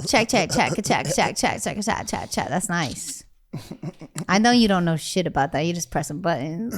Check. That's nice. I know you don't know shit about that. You're just pressing buttons.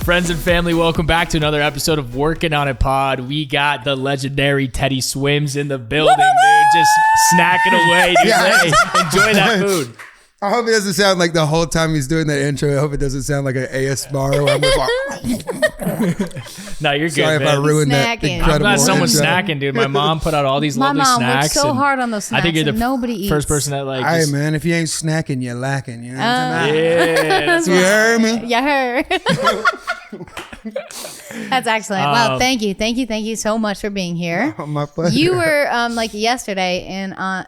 Friends and family, welcome back to another episode of Workin On It Pod. We got the legendary Teddy Swims in the building, dude. Just snacking away, dude. Yeah. Hey, enjoy that food. I hope it doesn't sound like the whole time he's doing that intro. I hope it doesn't sound like an ASMR where I'm just like, No, you're good, sorry if man. I ruined that Snacking. incredible I'm glad someone's intro. snacking, dude. My mom put out all these My lovely mom snacks. worked so and hard on those snacks. I think you're the and nobody eats. first person that like. Hey, Just, man, if you ain't snacking, you're lacking. You know what I'm saying? yeah, that's You heard me? Yeah, her. That's excellent. Well, thank you so much for being here. Oh, my pleasure. You were like yesterday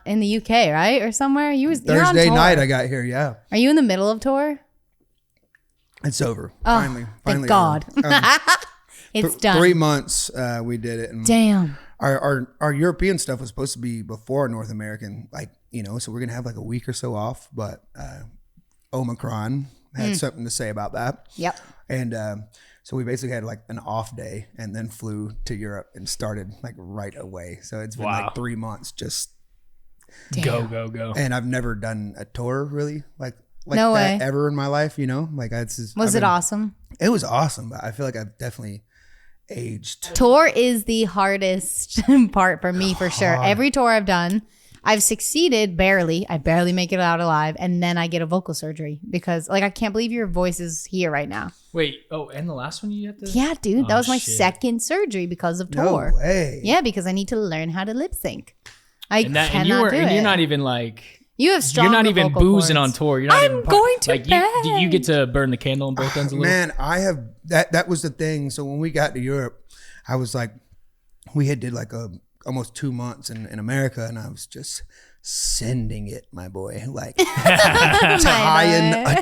in the UK, right, or somewhere? You're on Thursday tour. night I got here, yeah. Are you in the middle of tour? It's over. Oh, finally thank God. It's done. 3 months we did it. And Damn. Our European stuff was supposed to be before North American, like, so we're going to have like a week or so off, but Omicron had something to say about that. Yep. And so we basically had like an off day and then flew to Europe and started like right away. So it's been like 3 months just go. And I've never done a tour really like No that way. ever in my life, Like Was it awesome? It was awesome, but I feel like I've definitely aged. Tour is the hardest part for me, for sure. Every tour I've done, I've succeeded barely. I barely make it out alive. And then I get a vocal surgery because I can't believe your voice is here right now. Wait, and the last one you had to? Yeah, dude. That was my shit. second surgery because of No tour. way. Yeah, because I need to learn how to lip sync. And you're not even like... You have stronger You're not even vocal boozing cords. on tour. You're not I'm even going to like bed. you get to burn the candle on both ends a little. Man, I have that was the thing. So when we got to Europe, I was like, we had did like almost 2 months in America, and I was just sending it, my boy, like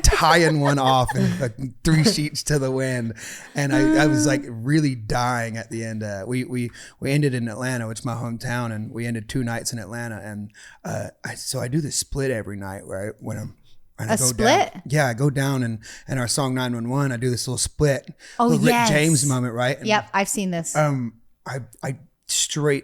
tying one off and like 3 sheets to the wind, and I was like really dying at the end. We ended in Atlanta, which is my hometown, and we ended 2 nights in Atlanta, and so I do this split every night where I go split? down. Yeah, I go down and our song 911, I do this little split. Oh, little yes. Rick James moment, right? And, Yep, I've seen this. I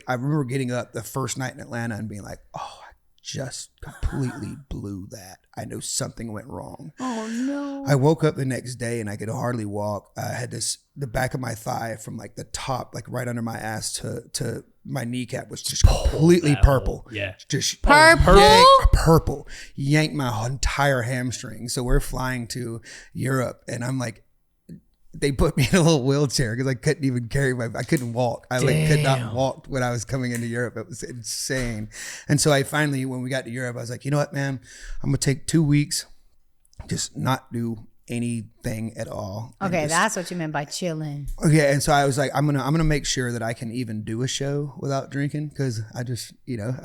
remember getting up the first night in Atlanta and being like, oh, I just completely blew that. I know something went wrong. Oh, no. I woke up the next day and I could hardly walk. I had the back of my thigh from like the top, like right under my ass to my kneecap was just completely purple. Yeah. Just Purple? purple. Yanked my entire hamstring. So we're flying to Europe and I'm like, they put me in a little wheelchair because I couldn't even I couldn't walk. I could not walk when I was coming into Europe. It was insane. And so I finally, when we got to Europe, I was like, you know what, man, I'm going to take 2 weeks, just not do anything at all. Okay, that's what you meant by chilling. Okay, and so I was like, I'm gonna make sure that I can even do a show without drinking because I just, not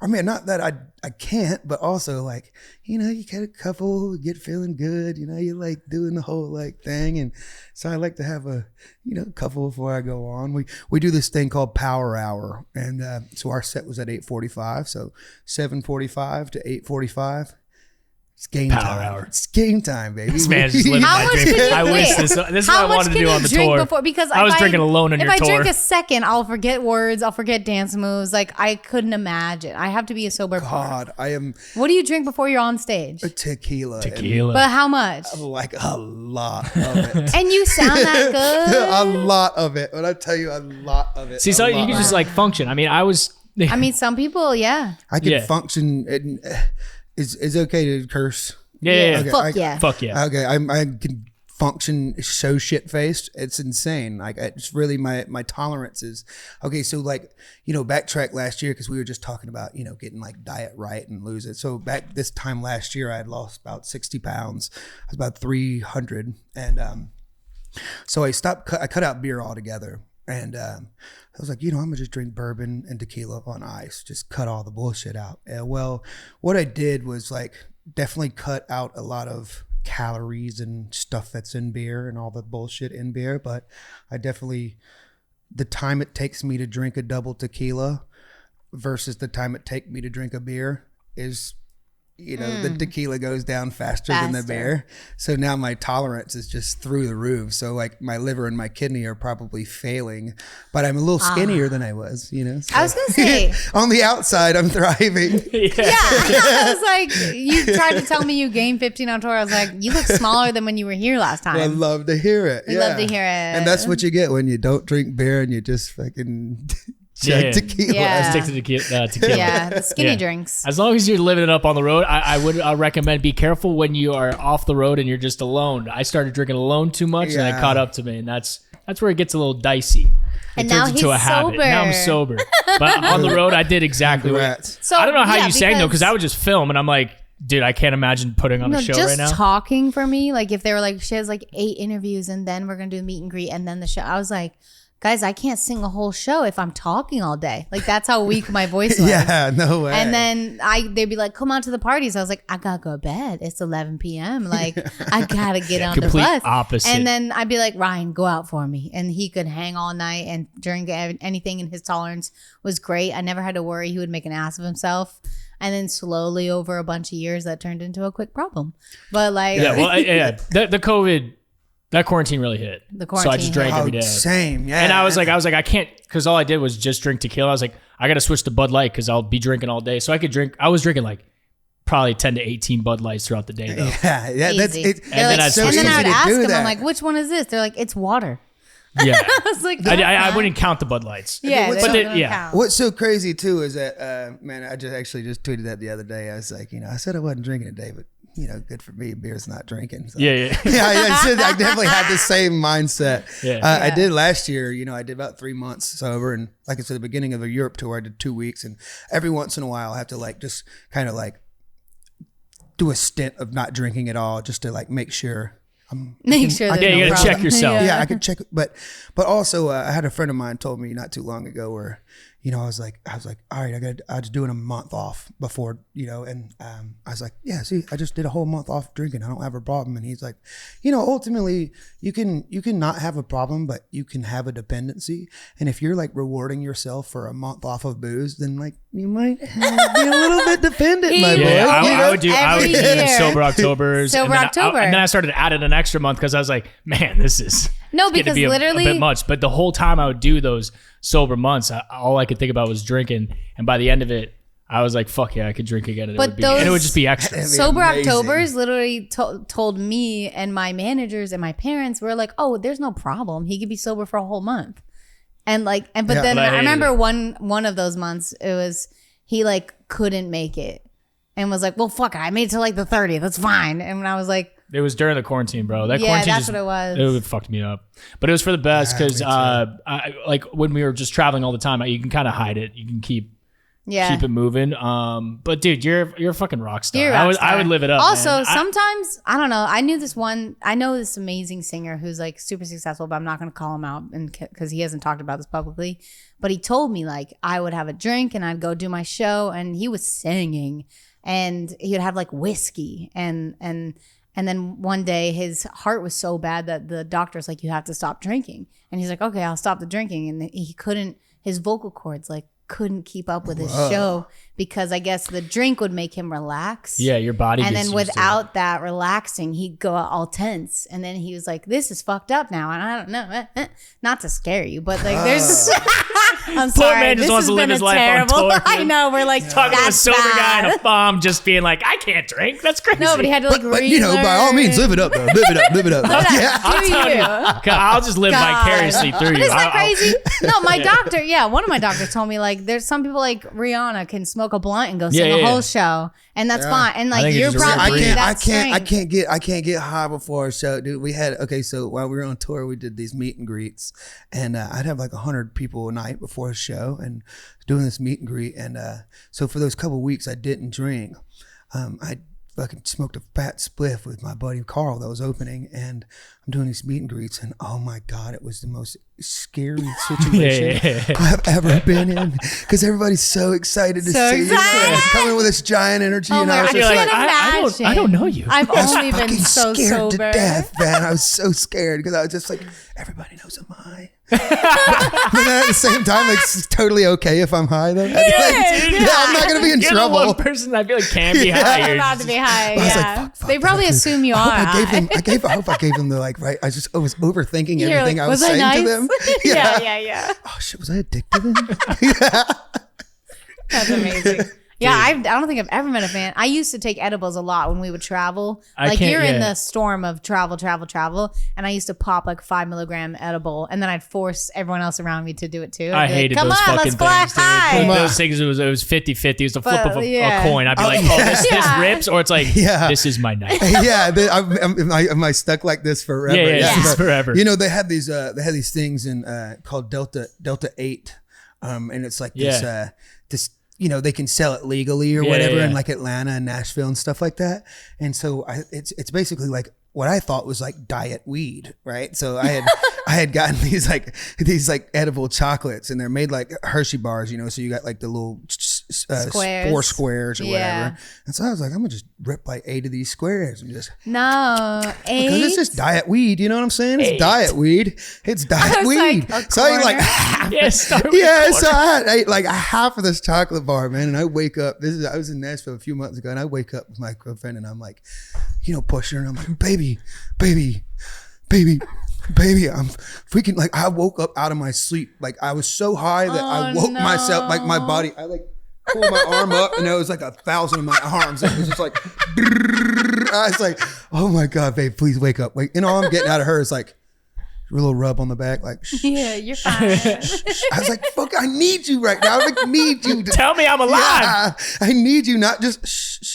that I can't, but also like, you get a couple, get feeling good, you like doing the whole like thing, and so I like to have a couple before I go on. We do this thing called Power Hour, and so our set was at 8:45, so 7:45 to 8:45. It's game time. Hour. It's game time, baby. This man's just living my dream. I wish this is what I wanted to do on the tour. Because I was drinking alone on your tour. If I drink a second, I'll forget words. I'll forget dance moves. Like I couldn't imagine. I have to be a sober person. God, I am What do you drink before you're on stage? tequila. But how much? Like a lot of it. And you sound that good? A lot of it. When I tell you a lot of it. See, so you can just like function. I mean, some people, yeah. I can Yeah. function. It's okay to curse. yeah. Okay, Fuck yeah. Okay, I can function so shit faced. It's insane. Like it's really my tolerance is okay. So like backtrack last year because we were just talking about getting like diet right and lose it. So back this time last year I had lost about 60 pounds. I was about 300, and so I cut out beer altogether. And I was like, I'm gonna just drink bourbon and tequila on ice, just cut all the bullshit out. Well, what I did was like definitely cut out a lot of calories and stuff that's in beer and all the bullshit in beer, but I definitely, the time it takes me to drink a double tequila versus the time it takes me to drink a beer is, the tequila goes down faster than the beer. So now my tolerance is just through the roof. So like my liver and my kidney are probably failing, but I'm a little skinnier than I was, So. I was going to say. On the outside, I'm thriving. Yeah. I was like, you tried to tell me you gained 15 on tour. I was like, you look smaller than when you were here last time. I love to hear it. We love to hear it. And that's what you get when you don't drink beer and you just fucking... tequila. Yeah. Stick to tequila. Yeah, the skinny drinks. As long as you're living it up on the road, I would recommend be careful when you are off the road and you're just alone. I started drinking alone too much, and it caught up to me, and that's where it gets a little dicey. And now he's sober. Now I'm sober. But on the road, I did exactly what. So, I don't know how you sang though, because I would just film, and I'm like, dude, I can't imagine putting on a show right now. Just talking for me, like if they were like, she has like 8 interviews, and then we're gonna do the meet and greet, and then the show. I was like, guys, I can't sing a whole show if I'm talking all day. Like that's how weak my voice was. Yeah, no way. And then they'd be like, come out to the parties. I was like, I gotta go to bed. It's 11 p.m. Like I gotta get on the bus. Complete opposite. And then I'd be like, Ryan, go out for me. And he could hang all night and drink anything, and his tolerance was great. I never had to worry he would make an ass of himself. And then slowly over a bunch of years, that turned into a quick problem. But like, the COVID. That quarantine really hit. So I just drank every day. Same, yeah. And I was like, I can't, because all I did was just drink tequila. I was like, I got to switch to Bud Light because I'll be drinking all day. So I was drinking like probably 10 to 18 Bud Lights throughout the day though. Yeah, that's it. And then I would ask them, I'm like, which one is this? They're like, it's water. Yeah. I was like, I wouldn't count the Bud Lights. Yeah, but what's so crazy too is that, man, I just tweeted that the other day. I was like, I said I wasn't drinking today, but good for me. Beer's not drinking. So. Yeah. I definitely had the same mindset. Yeah. I did last year. I did about 3 months sober, and like I said, the beginning of a Europe tour, I did 2 weeks, and every once in a while, I have to like just kind of like do a stint of not drinking at all, just to like make sure. You gotta check yourself. Yeah, I could check, but also I had a friend of mine told me not too long ago where. I was like, all right, I was doing a month off before, and I was like, yeah, see, I just did a whole month off drinking. I don't have a problem. And he's like, ultimately you can not have a problem, but you can have a dependency. And if you're like rewarding yourself for a month off of booze, then like you might be a little bit dependent, my boy. I would do sober Octobers. And then I started adding an extra month because I was like, man, this is because be literally a bit much. But the whole time I would do those sober months, all I could think about was drinking, and by the end of it I was like, fuck yeah, I could drink again, and it would just be extra. Sober Octobers literally told me and my managers and my parents were like, oh, there's no problem, he could be sober for a whole month. And like, then I remember one of those months, it was he like couldn't make it and was like, well, fuck it, I made it to like the 30th, that's fine. And I was like, it was during the quarantine, bro. Quarantine that's what it was. It fucked me up. But it was for the best because like when we were just traveling all the time, you can kind of hide it. You can keep it moving. But dude, you're a fucking rock star. I would live it up. Also, man. Sometimes I don't know. I know this amazing singer who's like super successful, but I'm not going to call him out because he hasn't talked about this publicly. But he told me like I would have a drink and I'd go do my show, and he was singing, and he would have like whiskey and then one day his heart was so bad that the doctor's like, you have to stop drinking. And he's like, okay, I'll stop the drinking. And he couldn't, his vocal cords like couldn't keep up with his show because I guess the drink would make him relax. Yeah, your body. And then without that relaxing, he'd go all tense. And then he was like, this is fucked up now. And I don't know, not to scare you, but like there's... I'm sorry. Poor man just wants to live his life on tour. I know. We're like, talking to a sober guy and a bomb just being like, I can't drink. That's crazy. No, but he had to like but by all means, live it up, though. Live it up. I'll just live vicariously through you. But isn't that crazy? No, my doctor, one of my doctors told me like there's some people like Rihanna can smoke a blunt and go sing a whole show, and that's fine. And like you're probably I can't get high before a show, dude. We had so while we were on tour, we did these meet and greets, and I'd have like 100 people a night before a show, and doing this meet and greet, and so for those couple weeks I didn't drink. I fucking smoked a fat spliff with my buddy Carl that was opening, and I'm doing these meet and greets, and oh my God, it was the most scary situation I've ever been in, because everybody's so excited to see you, coming with this giant energy, and I was just like, I don't know you. I've only been so scared sober to death, man. I was so scared because I was just like, everybody knows I'm high. But then at the same time, like, it's totally okay if I'm high though. I'm not gonna be in trouble. The one person I feel like can be high. You're allowed to be high. I was like, fuck, they probably assume you are. I hope I gave them the like right. I was overthinking everything like, I was saying nice? to them. Yeah. Oh shit, was I addicted then? That's amazing. Yeah, I don't think I've ever been a fan. I used to take edibles a lot when we would travel. Like you're in the storm of travel, and I used to pop like 5 milligram edible, and then I'd force everyone else around me to do it too. I hated like, those fucking things, dude. Those things, it was 50-50. It was the flip of a coin. I'd be like, this rips, or it's like, this is my night. Am I stuck like this forever? Yeah, forever. You know, they had these things in called Delta 8, and it's like this. You know, they can sell it legally or whatever in like Atlanta and Nashville and stuff like that. And so it's basically like what I thought was like diet weed, right? So I had gotten these edible chocolates, and they're made like Hershey bars, you know. So you got like the little 4 squares or whatever. And so I was like, I'm gonna just rip like 8 of these squares and just 8 because it's just diet weed. You know what I'm saying? It's diet weed. It's diet weed. Like, so I like so I ate like half of this chocolate bar, man. And I wake up. I was in Nashville a few months ago, and I wake up with my girlfriend, and I'm like, you know, pushing her, and I'm like, baby, I'm freaking, like, I woke up out of my sleep. Like, I was so high that I woke myself, like my body, I like pulled my arm up, and there was like 1,000 of my arms. It was just like, I was like, oh my God, babe, please wake up. Like, and all I'm getting out of her is like a little rub on the back, like, yeah, you're fine. I was like, fuck, I need you right now. I like, need you to tell me I'm alive. Yeah, I need you, not just shh.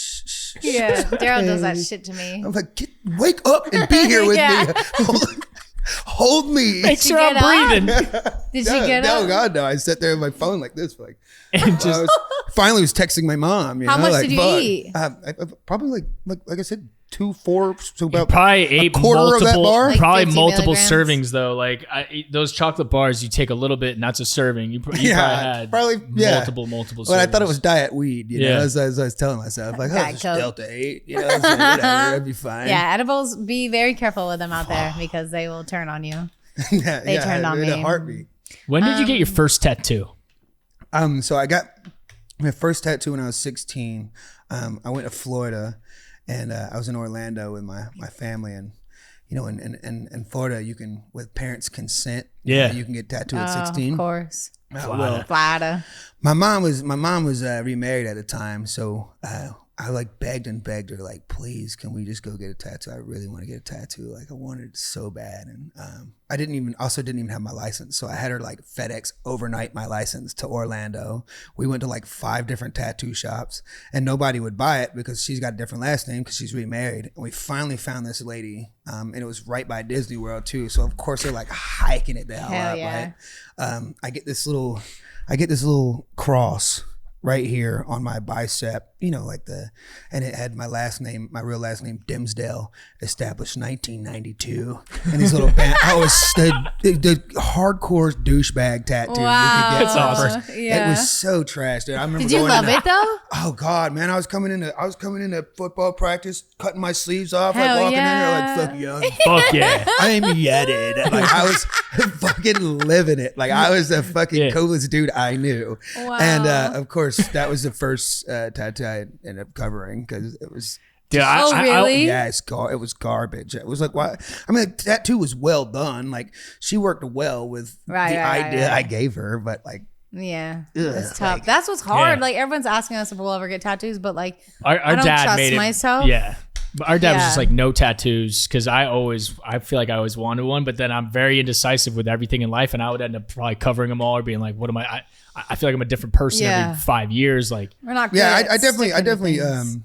Yeah, Daryl does that shit to me. I'm like, wake up and be here with me. Hold me. Make sure I'm breathing. Did you get up? No, God, no. I sat there with my phone like this, like, and just finally was texting my mom. How much did you eat? I probably like I said, 2, 4, so about probably ate quarter of that bar. Like probably 50 multiple milligrams? Servings though. Like those chocolate bars, you take a little bit, and that's a serving. You probably had multiple servings. But I thought it was diet weed. You know, as I was telling myself, like, oh, it's Delta 8. You know, so whatever, it'd be fine. Yeah, edibles. Be very careful with them out there because they will turn on you. They turned on me. A heartbeat. When did you get your first tattoo? So I got my first tattoo when I was 16. I went to Florida, and I was in Orlando with my family, and you know, in Florida, you can, with parents' consent, you can get tattooed at 16. Of course. Florida. My mom was remarried at the time, so I like begged her, like, please, can we just go get a tattoo? I really want to get a tattoo. Like, I wanted it so bad. And I didn't even have my license. So I had her like FedEx overnight my license to Orlando. We went to like 5 different tattoo shops, and nobody would buy it because she's got a different last name because she's remarried. And we finally found this lady, and it was right by Disney World too. So of course they're like hiking it the hell up, right? I get this little cross right here on my bicep, you know, like and it had my real last name, Dimsdale, established 1992. And these little I was the hardcore douchebag tattoo. Wow. That's awesome. It was so trash, dude. I remember. Did you love it though? Oh God, man. I was coming into football practice, cutting my sleeves off, Hell like walking yeah. in there like, fuck Fuck yeah. I'm yetted. Like, I was fucking living it. Like, I was the fucking coolest dude I knew. Wow. And of course, that was the first tattoo I ended up covering because it was. Dude, really? Yeah, it was garbage. It was like, why? I mean, the tattoo was well done. Like, she worked well with the idea I gave her, but like. Yeah, it's tough. Like, that's what's hard. Like, everyone's asking us if we'll ever get tattoos, but like, our I don't dad trust made it. Myself. Yeah. But our dad was just like, no tattoos, because I feel like I always wanted one, but then I'm very indecisive with everything in life, and I would end up probably covering them all or being like, what am I feel like I'm a different person every 5 years. Like, we're not. Yeah, I definitely. I'm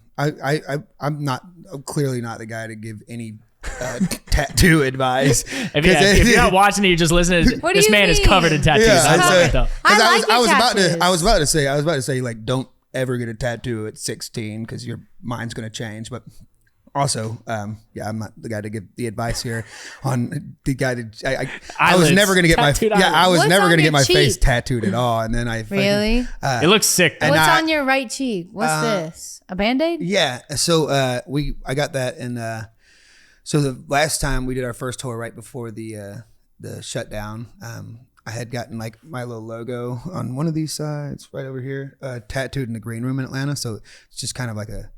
clearly not the guy to give any tattoo advice. If you're not watching it, you're just listening. This man is covered in tattoos. Yeah, I was about to say, like, don't ever get a tattoo at 16 because your mind's going to change. But also, I'm not the guy to give the advice here on the guy to. I was never going to get my face tattooed at all, and then I really. It looks sick. What's on your right cheek? What's this? A Band-Aid? Yeah. So I got that, and so the last time we did our first tour right before the shutdown, I had gotten like my little logo on one of these sides right over here, tattooed in the green room in Atlanta. So it's just kind of like a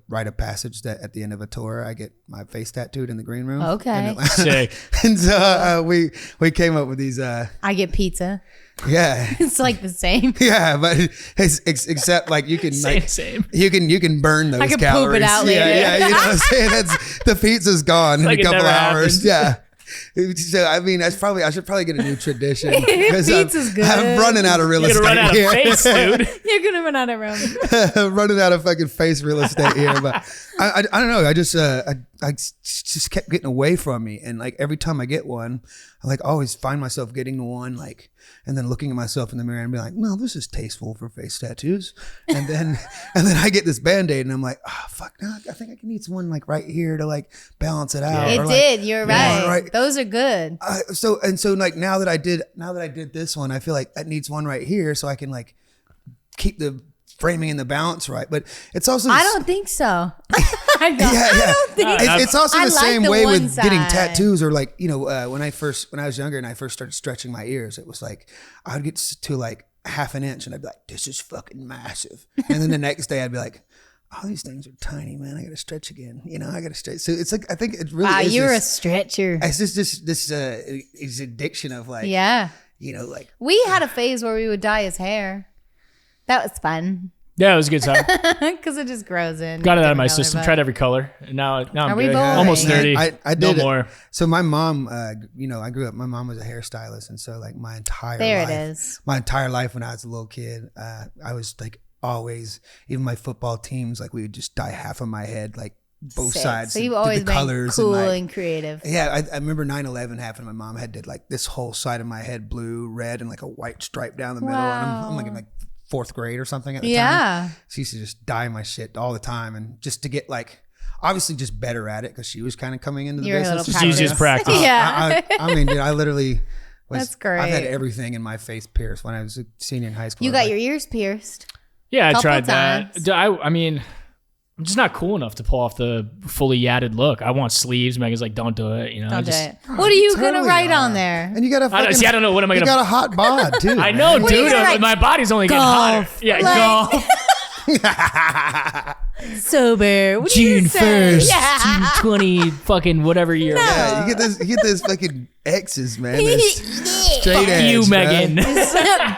rite of passage that at the end of a tour, I get my face tattooed in the green room. Okay. Sick. And so we came up with these. I get pizza. Yeah. It's like the same. Yeah, but it's except like you can same. you can burn those I can calories. poop it out later. Yeah, you know what I'm saying? The pizza's gone in a couple hours. Yeah. So I mean, I should probably get a new tradition because I'm running out of real estate. You're gonna run out here. of face, dude. You're gonna run out of room. I'm running out of fucking face real estate here, but I don't know. I just kept getting away from me, and like every time I get one, I like always find myself getting one like, and then looking at myself in the mirror and be like, no, this is tasteful for face tattoos, and then I get this Band-Aid and I'm like, oh fuck, no, I think I can need one like right here to like balance it out. It or, did. Like, you're right. Those are good. So like now that I did this one, I feel like that needs one right here so I can like keep the framing and the balance right. But it's also I don't think so. I don't think it's also the same way with side. getting tattoos, or like, you know, when I was younger and I first started stretching my ears, it was like I would get to like half an inch and I'd be like, this is fucking massive. And then the next day I'd be like, oh, these things are tiny, man. I got to stretch again. You know, I got to stretch. So it's like, I think it really is. You're a stretcher. It's just this addiction of like, yeah. You know, like. We had a phase where we would dye his hair. That was fun. Yeah, it was a good time. Because it just grows in. Got it out of my system. Tried every color. And now I'm good. Almost 30. I did no it. more. So my mom, you know, I grew up, my mom was a hairstylist. And so like my entire life when I was a little kid, I was like always, even my football teams, like we would just dye half of my head, like both sides. So you've always been colors cool and, like, and creative. Yeah, I remember 9/11 happened. My mom had did like this whole side of my head blue, red, and like a white stripe down the middle. And I'm like in like 4th grade or something at the time. She used to just dye my shit all the time, and just to get like obviously just better at it because she was kind of coming into the business. She just practice. Yeah. I mean, dude, I literally was. That's great. I've had everything in my face pierced when I was a senior in high school. You got your ears pierced. Yeah, I tried that. I mean, I'm just not cool enough to pull off the fully yadded look. I want sleeves. Megan's like, don't do it. You know, don't do it. What are you gonna write on there? And you got a I don't know. What am I gonna? You got a hot bod too. I know, dude. My body's only getting hotter. Yeah, golf. Sober. What June 1st, 2020 fucking whatever year. No. Yeah, you get this fucking X's, man. Straight edge, you, Megan.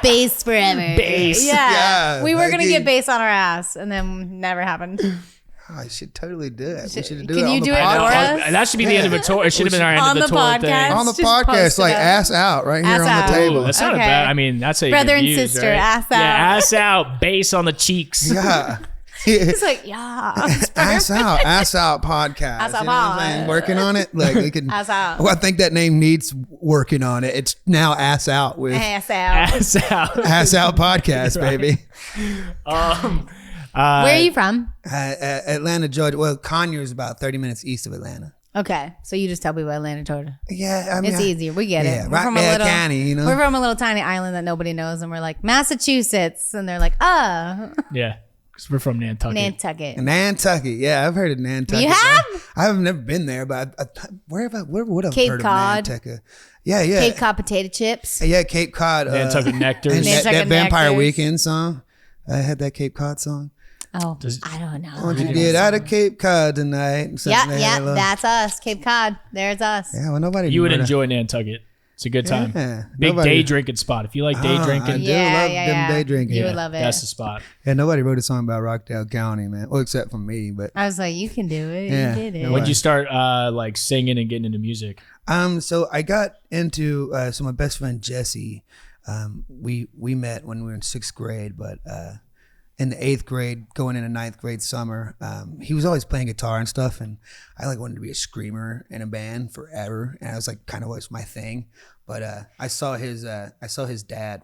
Bass forever. Bass. Yeah. We were gonna get bass on our ass, and then never happened. Oh, I should totally do it. We should do Can it. you do it for us? That should be the end of a tour. It should have been our end of the tour thing. On the podcast, like ass out right here on the table. Ooh, that's not a bad. I mean, that's a brother and sister, right? Ass out. Yeah, ass out, bass on the cheeks. Yeah. It's like, yeah. Ass out podcast. Ass out, you know what I'm saying? Working on it. Like we can. Ass out. Well, I think that name needs working on it. It's now ass out with ass out. Ass out podcast, baby. Where are you from? Atlanta, Georgia. Well, Conyers is about 30 minutes east of Atlanta. Okay, so you just tell people Atlanta, Georgia. Yeah, I mean, it's easier. We get it. We're from County, you know. We're from a little tiny island that nobody knows, and we're like Massachusetts, and they're like, oh. Yeah, because we're from Nantucket. Nantucket. Yeah, I've heard of Nantucket. You have? I've never been there, but where would I have Cape heard Cod. of Nantucket? Yeah. Cape Cod potato chips. Yeah, Cape Cod. Nantucket Nectars. That Vampire Weekend song. I had that Cape Cod song. Oh, I don't know. Won't you get out of Cape Cod tonight? Yeah, that's us. Cape Cod. There's us. Yeah, well, nobody. You would enjoy Nantucket. It's a good time. Yeah, big day drinking spot. If you like day drinking, I do love them day drinking. You would love it. That's the spot. Yeah, nobody wrote a song about Rockdale County, man. Well, except for me, but I was like, you can do it. Yeah, you did it. When did you start like singing and getting into music? So I got into so my best friend Jesse. We met when we were in 6th grade, but in the 8th grade, going into 9th grade summer, he was always playing guitar and stuff, and I like wanted to be a screamer in a band forever, and I was like, kind of was my thing. But I saw his dad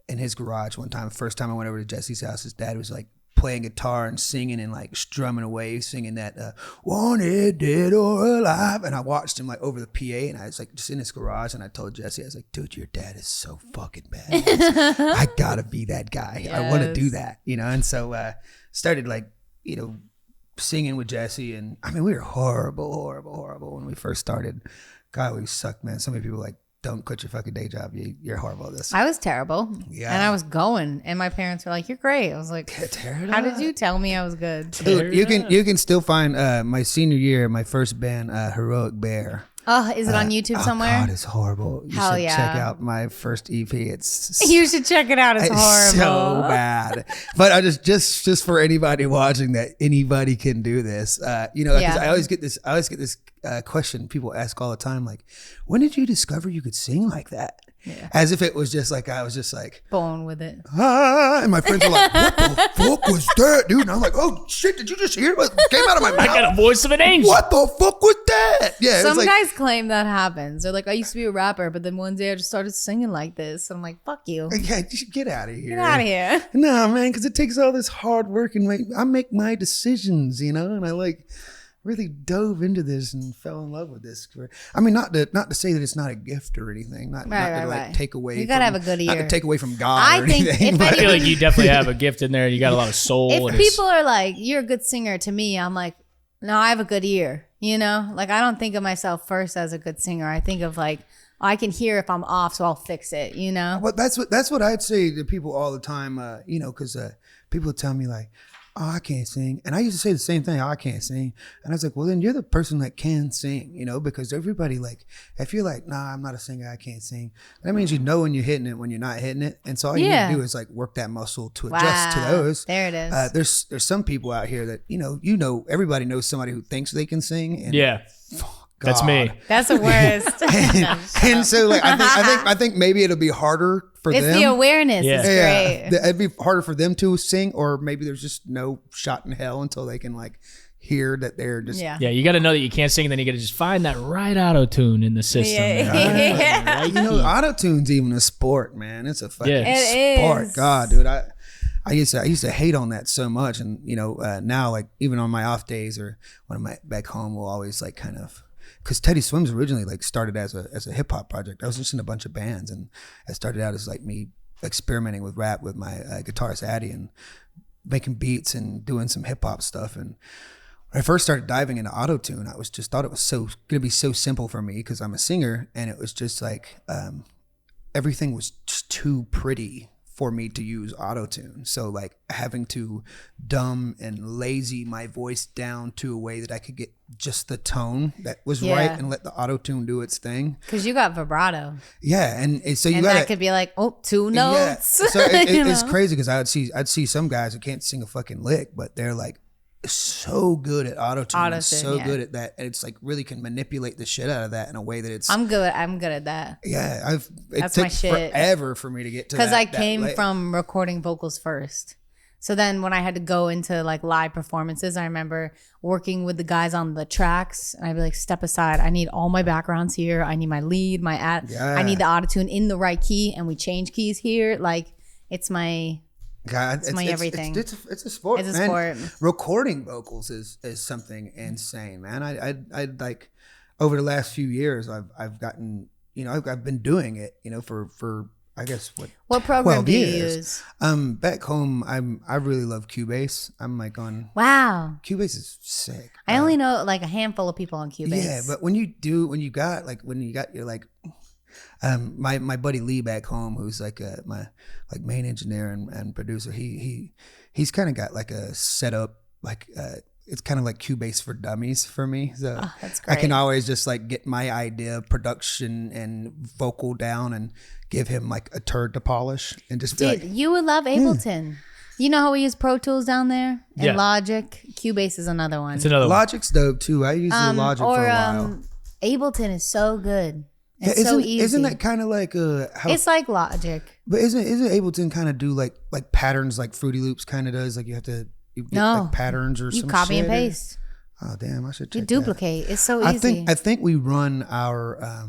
in his garage one time. First time I went over to Jesse's house, his dad was like playing guitar and singing and like strumming away, singing that "Wanted, Dead or Alive," and I watched him like over the PA, and I was like just in his garage, and I told Jesse, I was like, "Dude, your dad is so fucking bad. I gotta be that guy. Yes. I want to do that, you know." And so started like, you know, singing with Jesse, and I mean, we were horrible when we first started. God, we sucked, man. So many people like, don't quit your fucking day job. You're horrible at this. I was terrible. Yeah. And I was going. And my parents were like, "You're great." I was like, "How did you tell me I was good?" Dude, you can still find my senior year, my first band, Heroic Bear. Oh, is it on YouTube somewhere? God, it's horrible. You Hell should yeah. check out my first EP. It's You should check it out. It's horrible. So bad. But I just for anybody watching that anybody can do this. You know, because I always get this question people ask all the time, like, when did you discover you could sing like that? Yeah. As if it was just like I was just like born with it. And my friends were like, "What the fuck was that, dude?" And I'm like, "Oh shit, did you just hear what came out of my mouth? I got a voice of an angel. What the fuck was that?" Yeah. Some guys claim that happens. They're like, "I used to be a rapper, but then one day I just started singing like this." I'm like, "Fuck you. Yeah, you should get out of here. Get out of here." No, man, because it takes all this hard work and I make my decisions, you know, and I like really dove into this and fell in love with this. I mean, not to say that it's not a gift or anything, not to like take away. You gotta have a good ear. Not to take away from God or anything. I feel like you definitely have a gift in there. You got a lot of soul. If people are like, "You're a good singer," to me, I'm like, "No, I have a good ear." You know, like I don't think of myself first as a good singer. I think of like, I can hear if I'm off, so I'll fix it. You know. But that's what I'd say to people all the time. You know, because people tell me like, "Oh, I can't sing." And I used to say the same thing, "Oh, I can't sing." And I was like, well, then you're the person that can sing, you know, because everybody like, if you're like, "Nah, I'm not a singer, I can't sing," that means you know when you're hitting it, when you're not hitting it. And so all you need to do is like work that muscle to adjust to those. There it is. There's some people out here that, you know, everybody knows somebody who thinks they can sing. And yeah. God. That's me. That's the worst. and so like I think maybe it'll be harder for them. It's the awareness. Yeah. It's great. It'd be harder for them to sing, or maybe there's just no shot in hell until they can like hear that they're just yeah. You got to know that you can't sing, and then you got to just find that right auto tune in the system. Yeah. Right? You know, auto tune's even a sport, man. It's a fucking sport. Is. God, dude, I used to hate on that so much, and you know, now like even on my off days or when I'm back home, we'll always like kind of. Because Teddy Swims originally like started as a hip hop project. I was just in a bunch of bands, and it started out as like me experimenting with rap with my guitarist Addy and making beats and doing some hip hop stuff. And when I first started diving into auto-tune, I was just thought it was gonna be so simple for me because I'm a singer, and it was just like everything was just too pretty for me to use auto-tune. So like having to dumb and lazy my voice down to a way that I could get just the tone that was right and let the auto-tune do its thing. Because you got vibrato. Yeah, and so you that could be like, oh, 2 notes. Yeah. So it's crazy because I'd see some guys who can't sing a fucking lick, but they're like so good at auto-tune, so good at that, and it's like really can manipulate the shit out of that in a way that it's I'm good at that. Yeah, it took forever for me to get to that. Because I came from recording vocals first. So then when I had to go into like live performances, I remember working with the guys on the tracks, and I'd be like, "Step aside. I need all my backgrounds here. I need my lead, my I need the auto-tune in the right key, and we change keys here." Like it's my God, it's my everything. It's a sport. It's a sport. Recording vocals is something insane, man. I like over the last few years, I've gotten, you know, I've been doing it, you know, for I guess what program do you use? Back home, I really love Cubase. I'm like on Cubase is sick. I only know like a handful of people on Cubase. Yeah, but when you got your like. My buddy Lee back home, who's like my like main engineer and producer, he's kind of got like a setup like it's kind of like Cubase for dummies for me. So that's great. I can always just like get my idea, production and vocal down, and give him like a turd to polish, and just be like, you would love Ableton. You know how we use Pro Tools down there and Logic. Cubase is another one. It's another one. Logic's dope too. I used Logic for a while. Ableton is so good. It's so easy. Isn't that kind of like it's like Logic. But isn't Ableton kind of do like patterns like Fruity Loops kind of does? Like you have to get like patterns or something. You copy and paste. Oh damn! I should check. You duplicate. It's so easy. I think we run our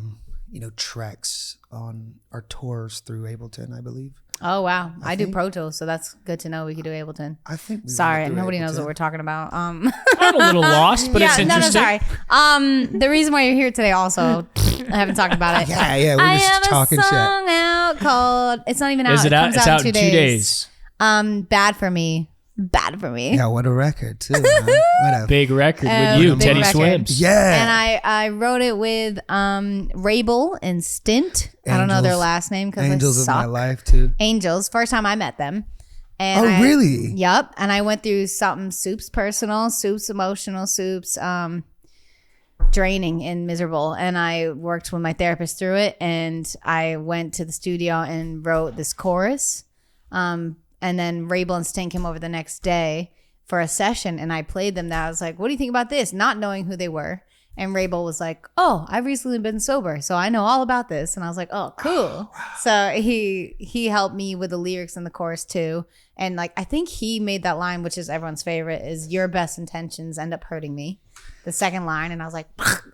tracks on our tours through Ableton, I believe. Oh wow, I do Pro Tools, so that's good to know. We could do Ableton. I think. Sorry, nobody knows what we're talking about. I'm a little lost, but it's interesting. No, sorry. The reason why you're here today, also, I haven't talked about it. Yeah, we're just talking shit. I have a song out called. It's not even out. Is it out? It's out in 2 days. Bad for me. Bad for me. Yeah, what a record too. What a big record with you, Teddy record. Swims. Yeah. And I wrote it with Rabel and Stint. I don't know their last name because Angels they suck. of My Life too. Angels. First time I met them. And really? Yep. And I went through something Soup's personal, Soup's emotional, Soup's draining and miserable. And I worked with my therapist through it. And I went to the studio and wrote this chorus. And then Rabel and Stink came over the next day for a session, and I played them that. I was like, what do you think about this? Not knowing who they were. And Rabel was like, oh, I've recently been sober, so I know all about this. And I was like, oh, cool. Oh, wow. So he helped me with the lyrics and the chorus too. And like, I think he made that line, which is everyone's favorite, is your best intentions end up hurting me. The second line. And I was like,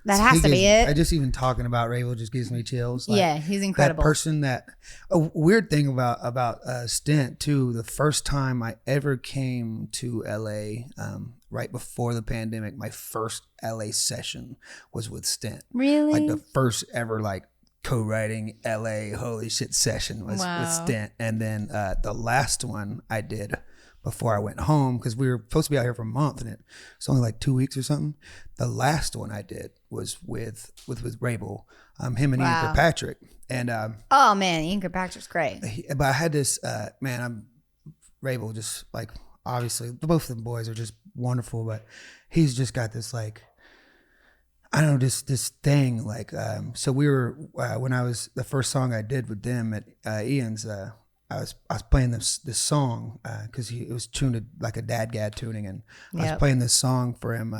that has to be it. I just even talking about Rabel just gives me chills. Like, yeah, he's incredible. That person a weird thing about Stint too, the first time I ever came to LA, right before the pandemic, my first LA session was with Stint. Really? Like the first ever like co-writing LA holy shit session was with Stint. And then the last one I did before I went home, because we were supposed to be out here for a month and it's only like 2 weeks or something. The last one I did was with Rabel, him and Ian Kirkpatrick. And oh man, Ian Kirkpatrick's great. But I had this Rabel, just like, obviously both of them boys are just wonderful, but he's just got this like, I don't know, this thing like, so we were when I was, the first song I did with them at Ian's, I was playing this song because it was tuned like a dadgad tuning, and I was playing this song for him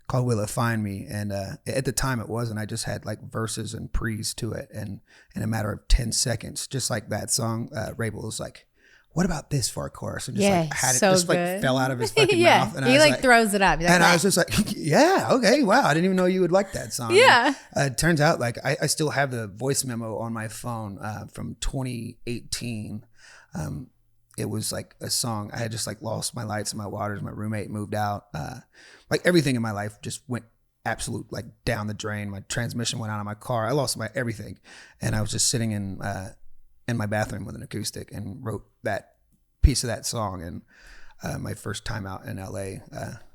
called "Will It Find Me," and at the time it wasn't. I just had like verses and pre's to it, and in a matter of 10 seconds, just like that song, Rabel was like, "What about this for a chorus?" And just like had it just like fell out of his fucking mouth, and he like throws it up, and I was just like, "Yeah, okay, wow, I didn't even know you would like that song." Yeah, it turns out like I still have the voice memo on my phone from 2018. It was like a song. I had just like lost my lights and my waters. My roommate moved out. Like everything in my life just went absolute like down the drain. My transmission went out of my car. I lost my everything, and I was just sitting in my bathroom with an acoustic and wrote that piece of that song. And my first time out in LA,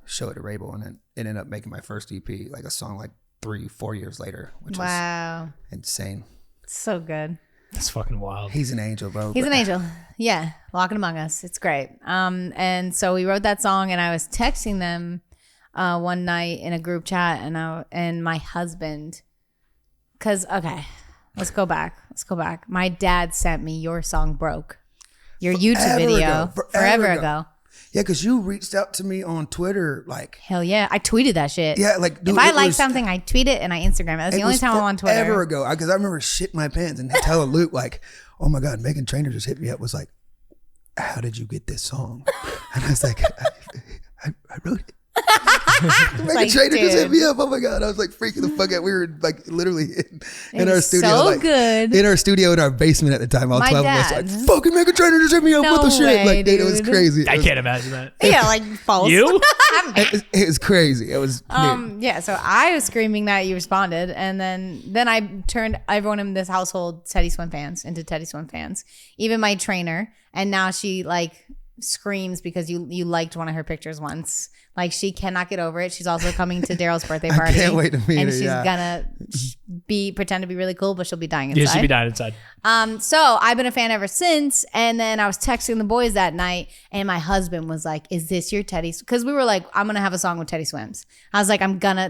show it to Rabel, and it ended up making my first EP, like a song like 3-4 years later, which was insane. So good. That's fucking wild. He's an angel, bro. He's an angel. Yeah. Walking among us. It's great. And so we wrote that song, and I was texting them one night in a group chat, and my husband, because, okay, let's go back. My dad sent me Your Song Broke, your YouTube video forever ago. Yeah, because you reached out to me on Twitter, like, hell yeah, I tweeted that shit. Yeah, like, dude, if I like something, I tweet it and I Instagram it. That's the only time I'm on Twitter. Forever ago, because I remember shitting my pants and telling Luke, like, oh my God, Meghan Trainor just hit me up. Was like, how did you get this song? And I was like, I wrote it. Meghan Trainor just hit me up. Oh my God, I was like freaking the fuck out. We were like literally in our studio, so like good. In our studio in our basement at the time. All 12 of us like, fucking Meghan Trainor just hit me up with the shit. Like, dude, it was crazy. I can't imagine that. Yeah, like false. You? It was crazy. It was yeah. So I was screaming that, you responded, and then I turned everyone in this household Teddy Swim fans into Teddy Swim fans. Even my trainer, and now she like screams because you liked one of her pictures once. Like, she cannot get over it. She's also coming to Daryl's birthday party. I can't wait to meet her. And she's gonna pretend to be really cool, but she'll be dying inside. Yeah, she'll be dying inside. So I've been a fan ever since. And then I was texting the boys that night, and my husband was like, "Is this your Teddy?" Because we were like, "I'm gonna have a song with Teddy Swims." I was like,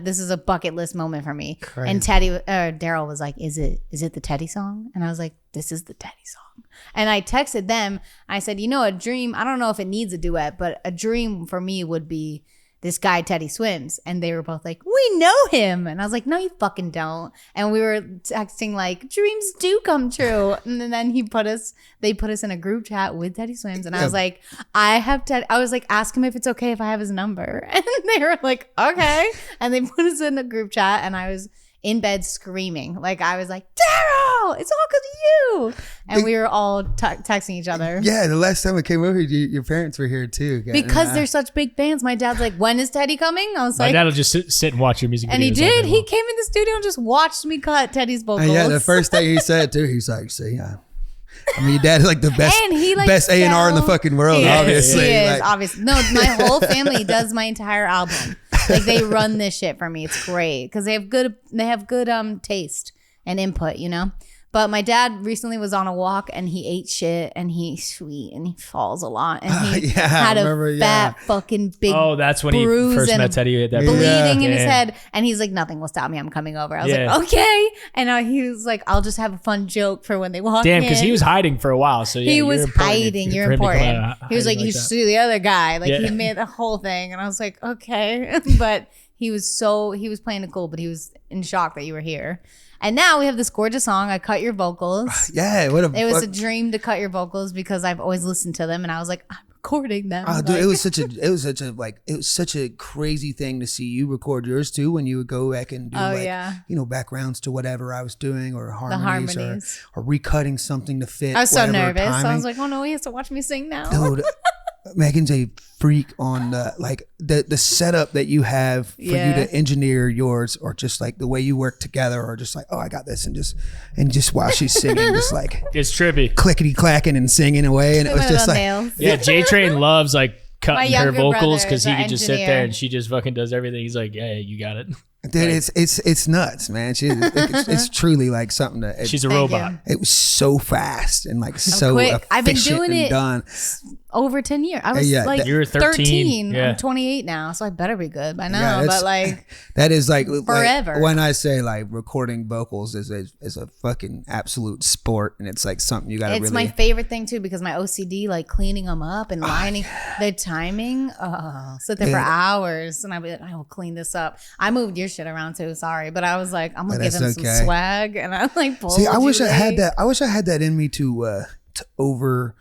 this is a bucket list moment for me. Crazy. And Daryl was like, "Is it the Teddy song?" And I was like, "This is the Teddy song." And I texted them. I said, a dream, I don't know if it needs a duet, but a dream for me would be this guy Teddy Swims. And they were both like, "We know him." And I was like, "No, you fucking don't." And we were texting like, dreams do come true. And then they put us in a group chat with Teddy Swims. And I was like, I was like, ask him if it's okay if I have his number. And they were like, okay. And they put us in a group chat, and I was in bed screaming. Like I was like, Daryl, it's all because of you. And we were all texting each other. Yeah, the last time I came over, your parents were here too. Because they're such big fans. My dad's like, when is Teddy coming? I was my like, dad will just sit and watch your music videos. And he did. He came in the studio and just watched me cut Teddy's vocals. Yeah, the first thing he said too, he's like, see, I mean, your dad is like the best, and he, like, best A&R in the fucking world, obviously. He is, like, obviously. No, my whole family does my entire album. Like they run this shit for me. It's great because they have good taste and input, you know. But my dad recently was on a walk and he ate shit and he's sweet and he falls a lot and he had a fat fucking big that's when he first met Teddy. That bleeding in his head and he's like, nothing will stop me. I'm coming over. I was like, okay. And he was like, I'll just have a fun joke for when they walk in. Because he was hiding for a while. So he was hiding. You're important. He was like, you should do the other guy. Like he made the whole thing. And I was like, okay. But he was playing it cool, but he was in shock that you were here. And now we have this gorgeous song. I cut your vocals. Yeah, it was a dream to cut your vocals because I've always listened to them, and I was like, I'm recording them. Oh, dude, it was such a crazy thing to see you record yours too. When you would go back and do backgrounds to whatever I was doing or harmonies. Or recutting something to fit. I was so nervous. Timing. I was like, oh no, he has to watch me sing now. Dude, Meghan's a freak on the setup that you have for you to engineer yours, or just like the way you work together, or just like, oh, I got this, and just while she's singing, just like it's trippy, clickety clacking and singing away, and it was just like nails. J Train loves like cutting her vocals because he could just sit there and she just fucking does everything. He's like, yeah, you got it. Dude, it's nuts, man. It's truly like something that she's a robot. It was so fast and like so quick. I've been doing it done. over 10 years. I was like you're 13. Yeah. I'm 28 now, so I better be good by now. Yeah, but like that is like forever. Like, when I say like recording vocals is a fucking absolute sport, and it's like something you gotta. It's my favorite thing too because my OCD, like cleaning them up and lining the timing. Oh, sit there for hours, and I'll be like, I will clean this up. I moved your shit around too. Sorry, but I was like, I'm gonna give him some swag, and I like. See, I wish I had that. I wish I had that in me to over.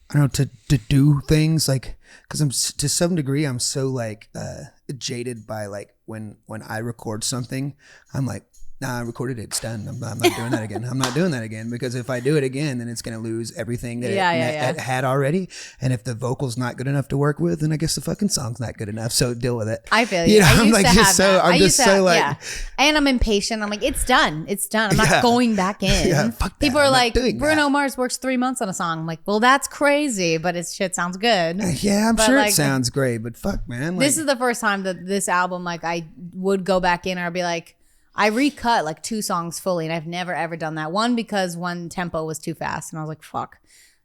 I don't know, to do things like, because I'm to some degree I'm so like jaded by like when I record something, I'm like, nah, I recorded it, it's done. I'm not doing that again. I'm not doing that again, because if I do it again, then it's gonna lose everything that it had already. And if the vocal's not good enough to work with, then I guess the fucking song's not good enough. So deal with it. I feel you. I'm like just so and I'm impatient. I'm like, it's done. I'm not going back in. Yeah, fuck that. People are like, Bruno Mars works 3 months on a song. I'm like, well, that's crazy, but his shit sounds good. Yeah, I'm sure it sounds great, but fuck, man. This is the first time that this album, like, I would go back in or I'd be like, I recut like 2 songs fully, and I've never ever done that. One, because one tempo was too fast, and I was like, fuck,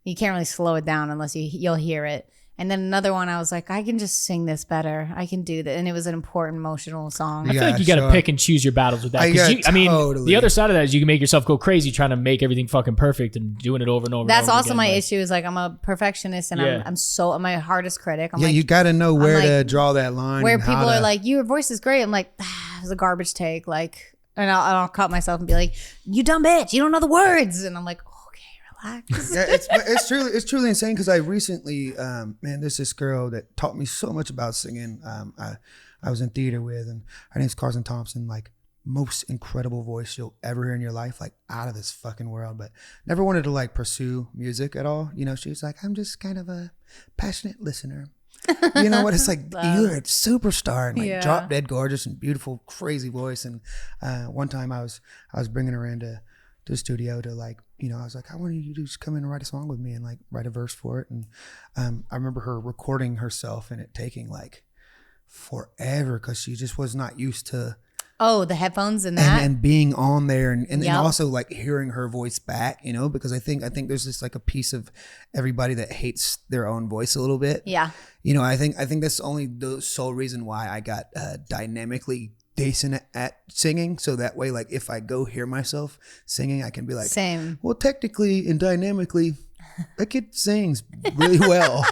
you can't really slow it down unless you'll hear it. And then another one, I was like, I can just sing this better. I can do that. And it was an important emotional song. I feel like you got to pick and choose your battles with that. I mean, the other side of that is you can make yourself go crazy trying to make everything fucking perfect and doing it over and over. That's and over also again. my issue is like, I'm a perfectionist, and I'm my hardest critic. I'm you got to know where to draw that line. Where people are like, your voice is great. I'm like, it was a garbage take. Like, and I'll cut myself and be like, you dumb bitch, you don't know the words. And I'm like, okay, relax. Yeah, it's truly insane, because I recently, there's this girl that taught me so much about singing. I was in theater with, and her name's Carson Thompson. Like, most incredible voice you'll ever hear in your life, like out of this fucking world, but never wanted to like pursue music at all. You know, she's like, I'm just kind of a passionate listener. You know what it's like? You're a superstar and like drop dead gorgeous and beautiful, crazy voice. And one time I was bringing her into the studio to like, you know, I was like, I want you to just come in and write a song with me and like write a verse for it. And I remember her recording herself and it taking like forever, because she just was not used to the headphones and that, and being on there, and also like hearing her voice back, you know, because I think there's this like a piece of everybody that hates their own voice a little bit. Yeah. You know, I think that's only the sole reason why I got dynamically decent at singing, so that way, like if I go hear myself singing, I can be like, same. Well, technically and dynamically, that kid sings really well.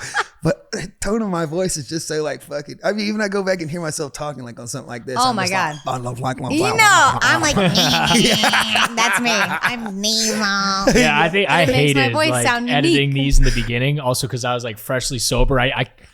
But the tone of my voice is just so like fucking. I mean, even I go back and hear myself talking like on something like this. Oh my god! I'm like, that's me. I'm Nemo. Yeah, I think I hated like editing these in the beginning, also because I was like freshly sober.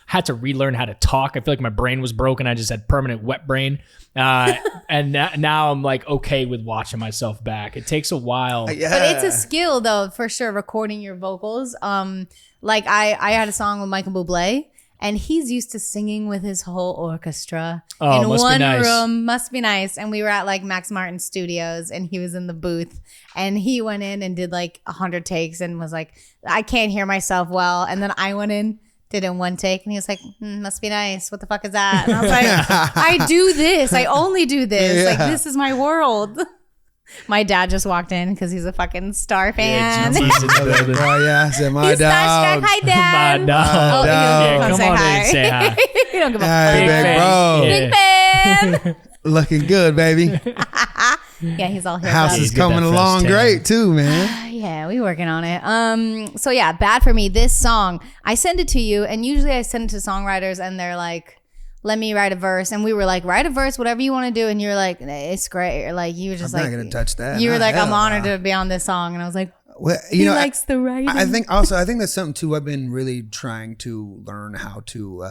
had to relearn how to talk. I feel like my brain was broken. I just had permanent wet brain. And now I'm like okay with watching myself back. It takes a while. But it's a skill though, for sure, recording your vocals. Like I had a song with Michael Bublé, and he's used to singing with his whole orchestra in one room. Must be nice. And we were at like Max Martin Studios, and he was in the booth, and he went in and did like 100 takes and was like, I can't hear myself well. And then I went in, did it in one take, and he was like, must be nice. What the fuck is that? And I was like, I do this. I only do this. Yeah. Like, this is my world. My dad just walked in because he's a fucking Star fan. Yeah, Oh yeah, I said my He's dog. starstruck. Hi, Dad. My dog. Oh, he Yeah, doesn't come come on say in and say hi. He don't give a Hey, fuck. big bro. Big fan. Looking good, baby. Yeah, he's all here. House He's is got coming that along fresh tan. great too, man. Yeah, we working on it. So yeah, Bad For Me, this song, I send it to you, and usually I send it to songwriters and they're like, let me write a verse. And we were like, write a verse, whatever you want to do. And you're like, it's great. Or like, you were just I'm like, not gonna touch that. you were Not like, I'm hell, honored no. to be on this song. And I was like, Well, he likes the writing. I think that's something too. I've been really trying to learn how to,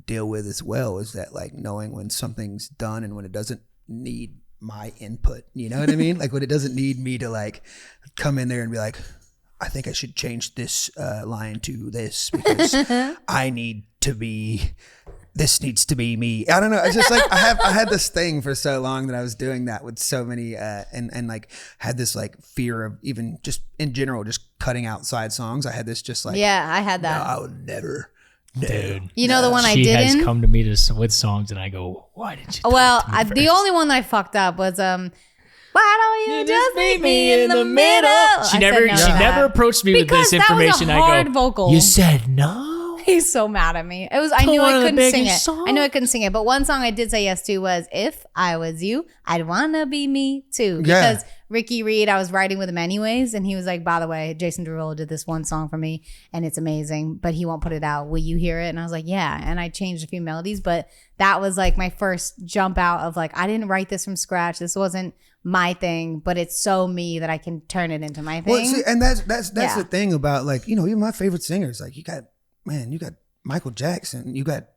deal with as well. Is that like knowing when something's done and when it doesn't need my input. You know what I mean? Like when it doesn't need me to like come in there and be like, I think I should change this line to this because I need to be. This needs to be me. I don't know. It's just like I had this thing for so long that I was doing that with so many and like had this like fear of even just in general just cutting out side songs. I had this just like yeah, I had that. No, I would never. Dude, You know the one I she didn't? has come to me with songs, and I go, "Why did you?" Well, talk to me the first? only one that I fucked up was why don't you just meet me in the middle? She I never, said no she to that. never approached me Because with this information. that was a hard I go, vocal. You said no. He's so mad at me. It was. I knew one I of the couldn't sing it. biggest songs. I knew I couldn't sing it. But one song I did say yes to was "If I Was You, I'd Wanna Be Me Too." Yeah. Because Ricky Reed, I was writing with him anyways, and he was like, "By the way, Jason Derulo did this one song for me, and it's amazing, but he won't put it out. Will you hear it?" And I was like, "Yeah." And I changed a few melodies, but that was like my first jump out of like, I didn't write this from scratch. This wasn't my thing, but it's so me that I can turn it into my thing. Well, see, and that's Yeah. the thing about like even my favorite singers. Like you got Michael Jackson. You got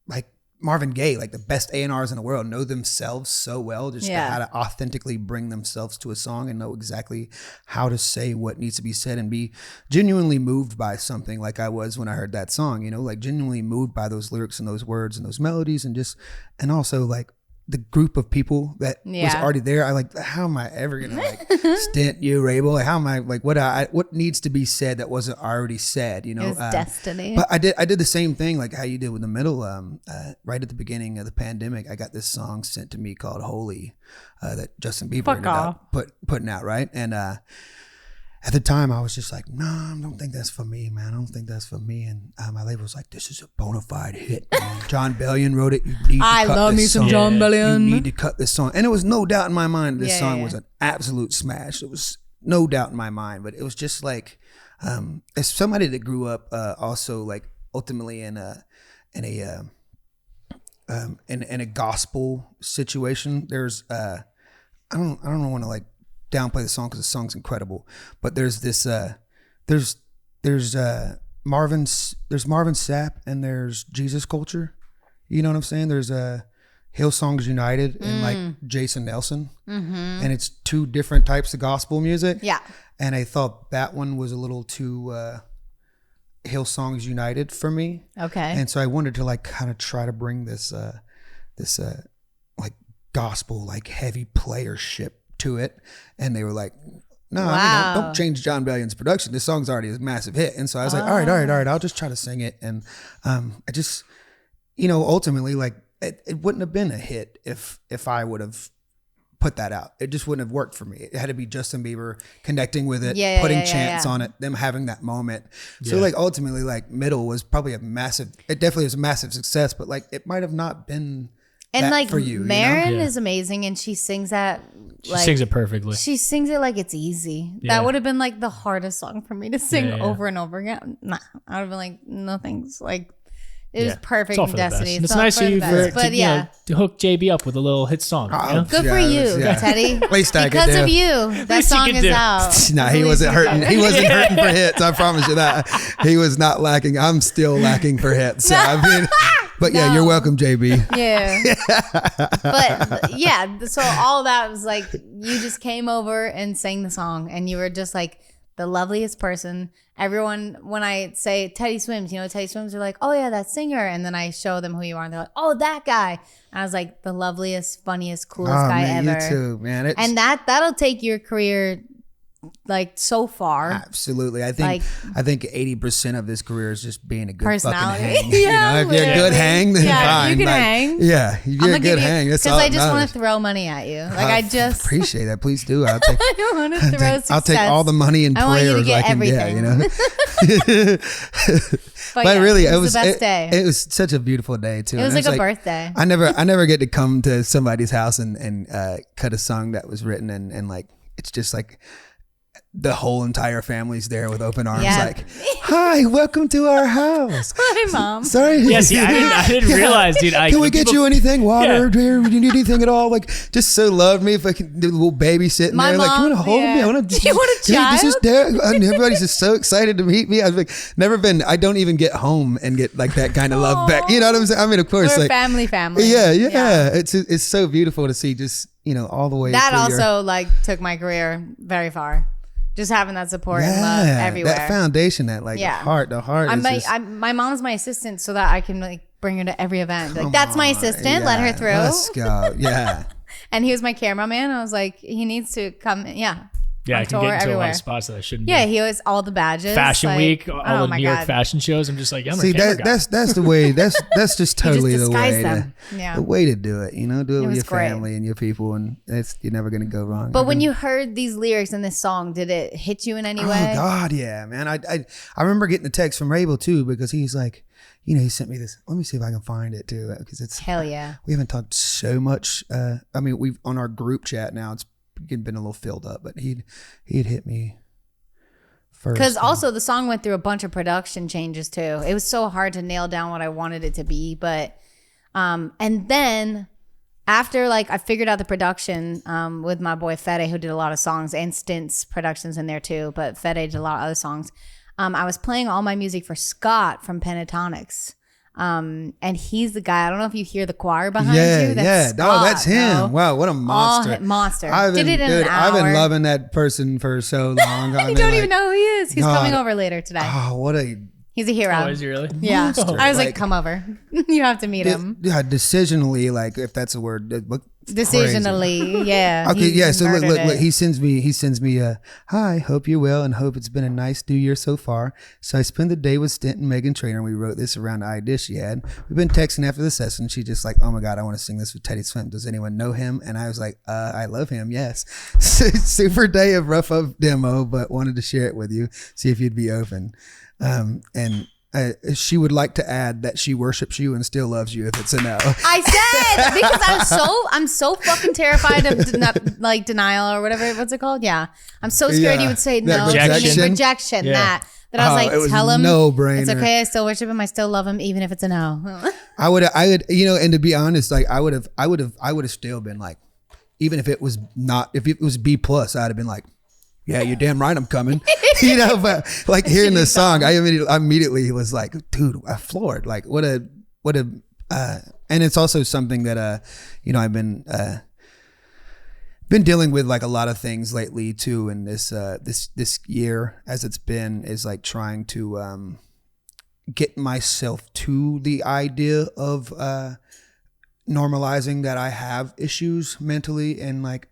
like Marvin Gaye. Like the best A&Rs in the world know themselves so well, just how to authentically bring themselves to a song and know exactly how to say what needs to be said and be genuinely moved by something. Like I was when I heard that song. Like genuinely moved by those lyrics and those words and those melodies and also like the group of people that was already there. I like, how am I ever gonna like stint you, Rabel? Like, how am I like what needs to be said that wasn't already said? It was destiny. But I did the same thing like how you did with the middle. Right at the beginning of the pandemic, I got this song sent to me called "Holy" that Justin Bieber ended up putting out, right? And at the time, I was just like, no, I don't think that's for me, man. I don't think that's for me. And my label was like, this is a bona fide hit, man. John Bellion wrote it. You need to I cut love this me some song. John Bellion. You need to cut this song. And it was no doubt in my mind this song was an absolute smash. It was no doubt in my mind. But it was just like, as somebody that grew up also like ultimately in a gospel situation, there's I don't want to like downplay the song because the song's incredible, but there's this there's Marvin Sapp and there's Jesus Culture, you know what I'm saying? There's Hillsongs United and like Jason Nelson, and it's two different types of gospel music. Yeah, and I thought that one was a little too Hillsongs United for me. Okay, and so I wanted to like kind of try to bring this like gospel like heavy playership to it, and they were like, no, I mean, don't change John Bellion's production. This song's already a massive hit. And so I was like, all right, I'll just try to sing it. And I just, ultimately like it wouldn't have been a hit if I would have put that out. It just wouldn't have worked for me. It had to be Justin Bieber connecting with it, putting chants on it, them having that moment. So like ultimately like Middle was probably it definitely was a massive success, but like it might have not been and that like for you, Maren is amazing, and she sings that. She sings it perfectly. She sings it like it's easy. Yeah. That would have been like the hardest song for me to sing over and over again. Nah, I would have been like, no thanks. Like, It was perfect it's destiny. It's nice of you to hook JB up with a little hit song. Good for you, Teddy. At least I because of you, that song is out. Nah, he wasn't hurting. He wasn't hurting for hits. I promise you that. He was not lacking. I'm still lacking for hits. So I mean, but yeah, you're welcome, JB. Yeah. But yeah, so all that was like, you just came over and sang the song, and you were just like the loveliest person. Everyone, when I say Teddy Swims, Teddy Swims, they're like, oh yeah, that singer. And then I show them who you are, and they're like, oh, that guy. And I was like, the loveliest, funniest, coolest guy ever. You too, man. And that'll take your career like so far. Absolutely. I think 80% of this career is just being a good personality. Fucking hang. If you're a good hang, then fine. You can hang. Yeah, if you're a good hang. That's all. Because I just want to throw money at you. Like I just appreciate that. Please do. I'll take. I want to throw success. I'll take all the money and prayers I can get. But really, it was the best day. It was such a beautiful day too. It was like a birthday. I never get to come to somebody's house and cut a song that was written and like it's just like. The whole entire family's there with open arms, like, "Hi, welcome to our house." Hi, Mom. Sorry. Yes, I didn't realize, dude. Can we get you anything? Water? Do you need anything at all? Like, just so loved me. If I can, the little baby sitting there, like, you want to hold me? I want to. Do you want a child? This is there. And everybody's just so excited to meet me. I was like, never been. I don't even get home and get like that kind of love back. You know what I'm saying? I mean, of course, we're like family. Yeah. It's so beautiful to see. Just all the way. That also like took my career very far. Just having that support and love everywhere. That foundation, that like heart, the heart. My mom's my assistant so that I can like bring her to every event. Like, that's my assistant. Let her through. Let's go. Yeah. And he was my cameraman. I was like, he needs to come. Yeah. Yeah, I can get into a lot of spots that I shouldn't. Yeah, he was all the badges. Fashion Week, all the New York fashion shows. I'm just like, I'm a camera guy. That's the way. That's just totally the way. The way to do it. Do it with your family and your people, and you're never gonna go wrong. But when you heard these lyrics in this song, did it hit you in any way? Oh God, yeah, man. I remember getting a text from Rabel too because he's like, he sent me this. Let me see if I can find it too because it's hell yeah. We haven't talked so much. I mean, we've on our group chat now. It's been a little filled up, but he'd hit me first. Because also the song went through a bunch of production changes too. It was so hard to nail down what I wanted it to be, but and then after like I figured out the production with my boy Fede, who did a lot of songs, and Stints Productions in there too, but Fede did a lot of other songs. I was playing all my music for Scott from Pentatonics. And he's the guy. I don't know if you hear the choir behind you. That's Scott, that's him. Bro. Wow, what a monster! Monster. Did it in an hour. I've been loving that person for so long. You don't even know who he is. He's coming over later today. Oh, he's a hero. Oh, is he really? Yeah. I was like, come over. You have to meet him. Yeah, decisionally, like if that's a word. Decisionally, yeah. Okay, yeah. So look. He sends me a hi. Hope you're well and hope it's been a nice new year so far. So I spent the day with Stint and Meghan Trainor. We wrote this around the idea she had. We've been texting after the session. She just like, oh my God, I want to sing this with Teddy Swim. Does anyone know him? And I was like, I love him. Yes. Super day of rough up demo, but wanted to share it with you. See if you'd be open. And she would like to add that she worships you and still loves you if it's a no. I said because I'm so fucking terrified of denial or whatever. What's it called? Yeah, I'm so scared you would say no. Rejection. Yeah. That I was like, tell him no brainer. It's okay. I still worship him. I still love him, even if it's a no. I would, and to be honest, like I would have still been like, even if it was B+, I'd have been like, yeah, you're damn right I'm coming. But like hearing the song, I immediately was like, dude, I floored. Like what a and it's also something that I've been dealing with like a lot of things lately too, and this year as it's been is like trying to get myself to the idea of normalizing that I have issues mentally and like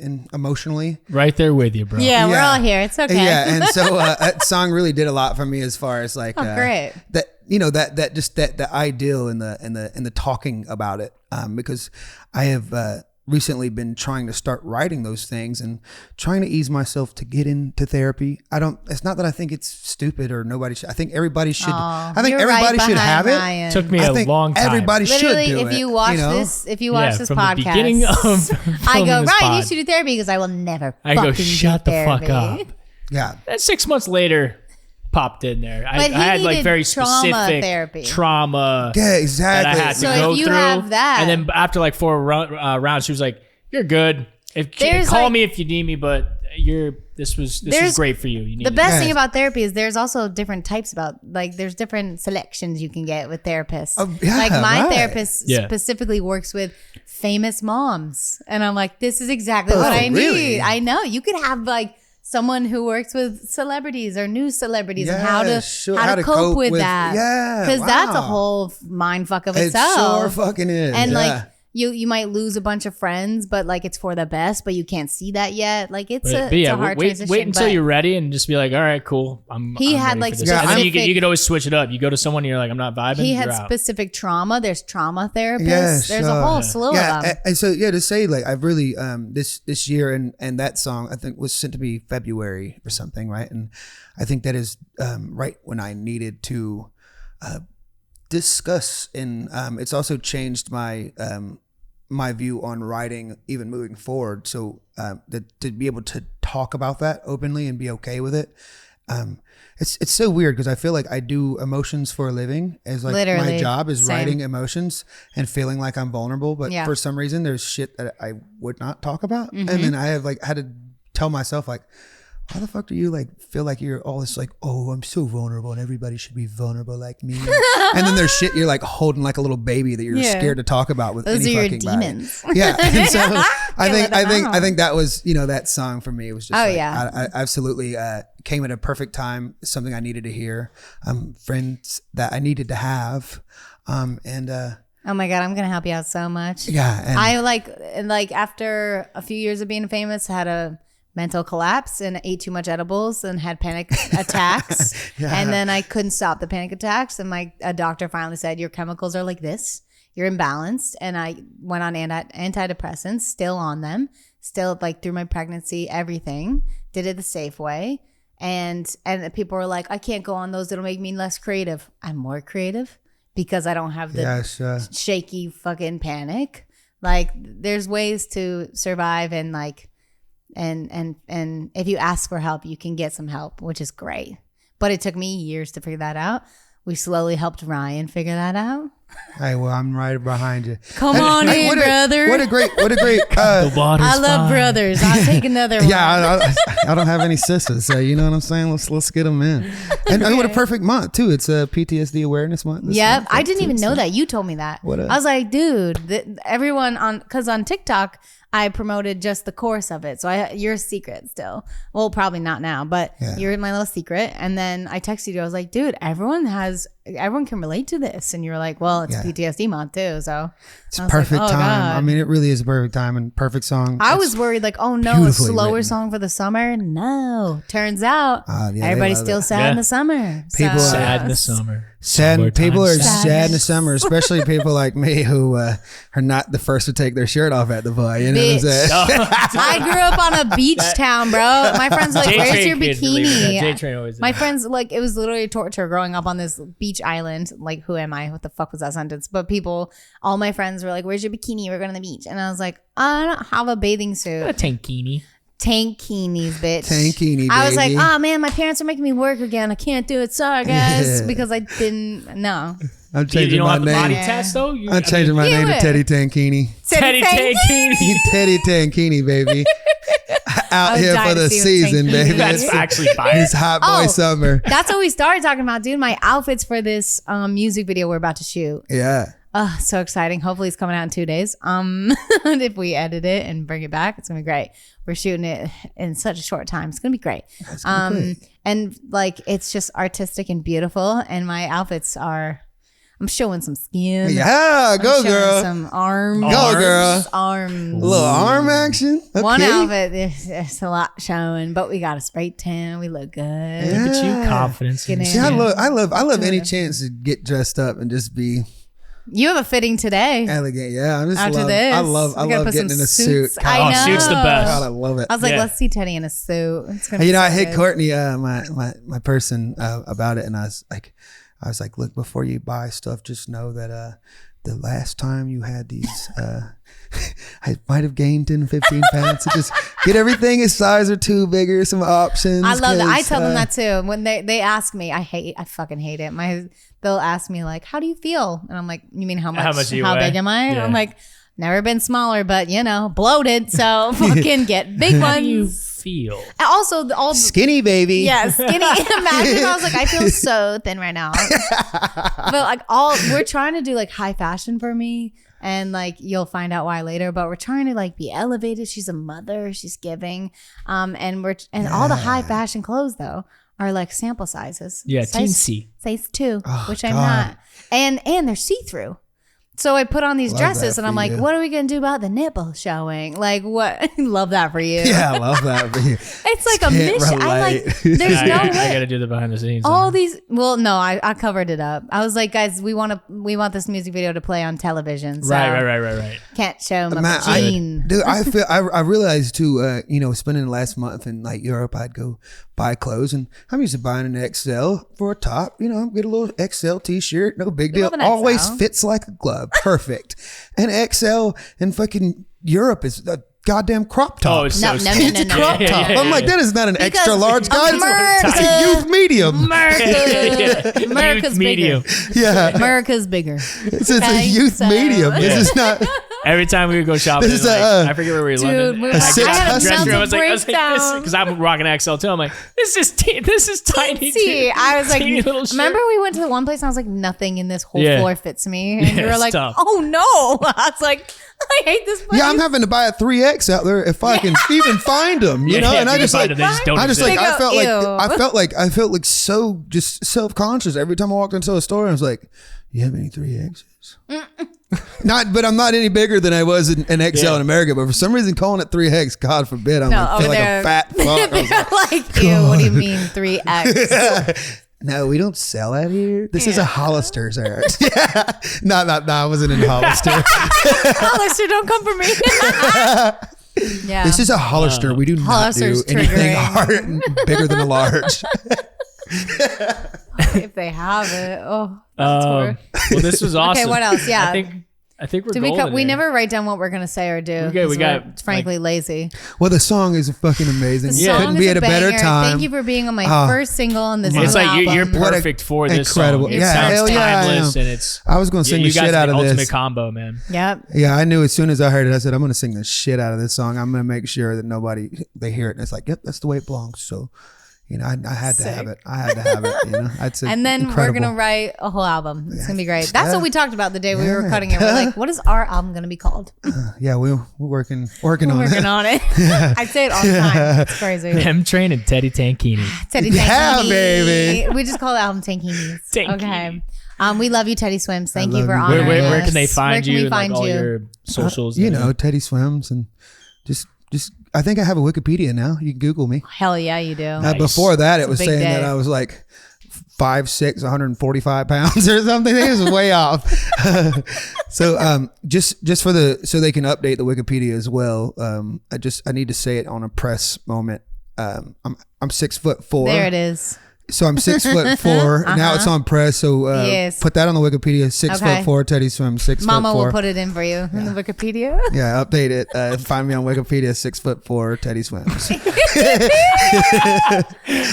and emotionally. Right there with you, bro. Yeah, we're all here. It's okay. Yeah, and so that song really did a lot for me as far as like great. That just the ideal and the talking about it because I have recently been trying to start writing those things and trying to ease myself to get into therapy. It's not that I think it's stupid or nobody should. I think everybody should. I think everybody should have Ryan. it. Took me a long time. Everybody Literally, should do if you watch this from podcast, the beginning of I go, Ryan, you should do therapy because I will never. I go, shut the fuck up. Yeah. And 6 months later, popped in there. I had like very specific trauma. Yeah, exactly. That I had to go through. Have that, and then after like 4 rounds, she was like, "You're good. Call me if you need me, but this was great for you." The best thing about therapy is there's also different types there's different selections you can get with therapists. Like my therapist specifically works with famous moms, and I'm like, this is exactly what I need. I know you could have like someone who works with celebrities or new celebrities and how to cope with that. Yeah, because that's a whole mind fuck of itself. It sure fucking is. And like. You might lose a bunch of friends, but like it's for the best, but you can't see that yet. Like it's a hard transition. Wait until you're ready and just be like, all right, cool. I'm had ready like for this. And then you could always switch it up. You go to someone and you're like, I'm not vibing. He had specific trauma. There's trauma therapists. There's a whole slew of them. And so to say like I've really this year and that song I think was sent to be February or something, right? And I think that is right when I needed to discuss, and it's also changed my view on writing even moving forward, so to be able to talk about that openly and be okay with it. It's so weird because I feel like I do emotions for a living, as like literally, my job is writing emotions and feeling like I'm vulnerable, but for some reason there's shit that I would not talk about. And then I have like had to tell myself like, why the fuck do you like feel like you're all this like, oh, I'm so vulnerable and everybody should be vulnerable like me? And then there's shit you're like holding like a little baby that you're scared to talk about with those any are fucking your demons. body. Yeah. And so I think that was, that song for me was just I absolutely came at a perfect time. Something I needed to hear. Friends that I needed to have. Oh my God, I'm gonna help you out so much. Yeah. And I like after a few years of being famous, had a mental collapse and ate too much edibles and had panic attacks. And then I couldn't stop the panic attacks. And a doctor finally said, your chemicals are like this. You're imbalanced. And I went on antidepressants, still on them, still like through my pregnancy, everything. Did it the safe way. And people were like, I can't go on those. It'll make me less creative. I'm more creative because I don't have the shaky fucking panic. Like there's ways to survive and like, and if you ask for help, you can get some help, which is great. But it took me years to figure that out. We slowly helped Ryan figure that out. Hey, well, I'm right behind you. Come on in, brother. What a great. I love brothers. I'll take another one. Yeah, I don't have any sisters, so you know what I'm saying. Let's get them in. And what a perfect month too. It's a PTSD awareness month. Yep, I didn't even know that. You told me that. I was like, dude, everyone because on TikTok I promoted just the course of it. So you're a secret still. Well, probably not now, but you're my little secret. And then I texted you. I was like, dude, everyone can relate to this. And you're like, well, it's PTSD month too. So it's perfect time. God. I mean, it really is a perfect time and perfect song. I was worried like, oh no, a slower song for the summer. No, turns out everybody's still sad in the summer. People sad in the summer. People are sad in the summer, especially people like me who are not the first to take their shirt off at the bar. You know what I'm saying? I grew up on a beach town, bro. My friends like, where's your bikini? My friends like, it was literally torture growing up on this beach island. Like, who am I? What the fuck was that sentence? But all my friends were like, where's your bikini? We're going to the beach. And I was like, I don't have a bathing suit. A tankini. Tankinis, bitch. Tankini, baby. I was like, oh man, my parents are making me work again. I can't do it. Sorry, guys. Because I didn't know. I'm changing my name. Body test, though? I'm changing my name to Teddy Tankini. Teddy Tankini. Teddy Tankini, baby. Out here for the season, baby. That's actually fire. It's hot boy summer. That's what we started talking about, dude. My outfits for this music video we're about to shoot. Yeah. Oh, so exciting. Hopefully it's coming out in 2 days. If we edit it and bring it back, it's gonna be great. We're shooting it in such a short time. It's gonna be great. And like it's just artistic and beautiful. And my outfits are, I'm showing some skin. Yeah, go girl. Some arms. Go girl. Arms. A little arm action. Okay. One outfit, there's a lot showing, but we got a spray tan. We look good. Yeah. Look at you, confidence. See, I love any chance to get dressed up and just be. You have a fitting today. Elegant, yeah. I love getting in a suit. I know. Suit's the best. God, I love it. I was like, let's see Teddy in a suit. I hit Courtney, my person, about it, and I was like, look, before you buy stuff, just know that the last time you had these, I might have gained 10, 15 pounds. So just get everything a size or two bigger, some options. I love that. I tell them that too. When they ask me, I fucking hate it. They'll ask me like, how do you feel? And I'm like, you mean how big am I? Yeah. I'm like, never been smaller, but bloated. So fucking get big ones. How do you feel? And also all skinny baby. Yeah, skinny. Imagine I was like, I feel so thin right now. But like we're trying to do like high fashion for me. And like you'll find out why later, but we're trying to like be elevated. She's a mother. She's giving, and all the high fashion clothes though are like sample sizes. Yeah, teensy. Size 2, which I'm not, and they're see through. So I put on these dresses and I'm like, what are we going to do about the nipple showing? Like what? Love that for you. Yeah, I love that for you. It's like a mission. There's no way. I got to do the behind the scenes. I covered it up. I was like, guys, we want this music video to play on television. So right. Can't show my gene. I realized too, spending the last month in like Europe, I'd go buy clothes and I'm used to buying an XL for a top, get a little XL t-shirt, no big deal. Always fits like a glove. Perfect. And XL in fucking Europe is a goddamn crop top. Oh, it's so it's a crop top. I'm like, that is not an extra large guy. It's a youth medium. America's medium. Yeah. America's bigger. It's a youth medium. This is not. Every time we would go shopping, I forget where we were in London. I was like, because I'm rocking XL too. I'm like, this is tiny. I was like, remember we went to the one place and I was like, nothing in this whole floor fits me. And you were like, oh no. I was like, I hate this place. Yeah, I'm having to buy a 3X out there if I can even find them, and I felt like so just self-conscious every time I walked into a store. I was like, you have any 3Xs? But I'm not any bigger than I was in XL in America. But for some reason, calling it 3X, God forbid, I feel like a fat fuck. They're like, ew, what do you mean 3X? No, we don't sell that here. This is a Hollister, sir. No, I wasn't in Hollister. Hollister, don't come for me. Yeah. This is a Hollister. We do not do anything bigger than a large. If they have it. Oh, that's well, this was awesome. Okay, what else? Yeah. I think we're golden. We never write down what we're going to say or do. We're frankly lazy. Well, the song is fucking amazing. Couldn't be at a better time. Thank you for being on my first single on this It's like album. You're perfect for this incredible song. It sounds timeless and it's... I was going to sing the shit out of this. Ultimate combo, man. Yep. Yeah, I knew as soon as I heard it, I said, I'm going to sing the shit out of this song. I'm going to make sure that they hear it. And it's like, yep, that's the way it belongs. So... I had to have it. I'd say and then incredible. We're going to write a whole album. It's going to be great. That's what we talked about the day we were cutting it. We're like, what is our album going to be called? We're working on it. I say it all the time. It's crazy. Them Train and Teddy Tankini. Teddy Tankini. Yeah, baby. We just call the album Tankinis. Okay. We love you, Teddy Swims. Thank you for honoring Where us. can they find you? All your socials? Teddy Swims and just I think I have a Wikipedia now. You can Google me. Hell yeah, you do. Nice. Before that, it was saying that I was like 5'6", 145 pounds or something. It was way off. So just so they can update the Wikipedia as well. I need to say it on a press moment. I'm 6'4". There it is. So I'm 6'4". Now it's on press. So put that on the Wikipedia. 6'4". Teddy Swim. 6'4". Mama will put it in for you in the Wikipedia. Yeah, update it. Find me on Wikipedia. 6'4". Teddy Swims. Okay,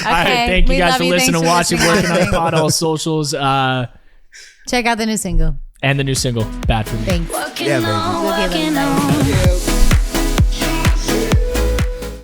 all right, thank you guys for listening and watching. Working on the pod, all socials. Check out the new single. And the new single, Bad For Me. Thanks. Yeah, baby. Okay,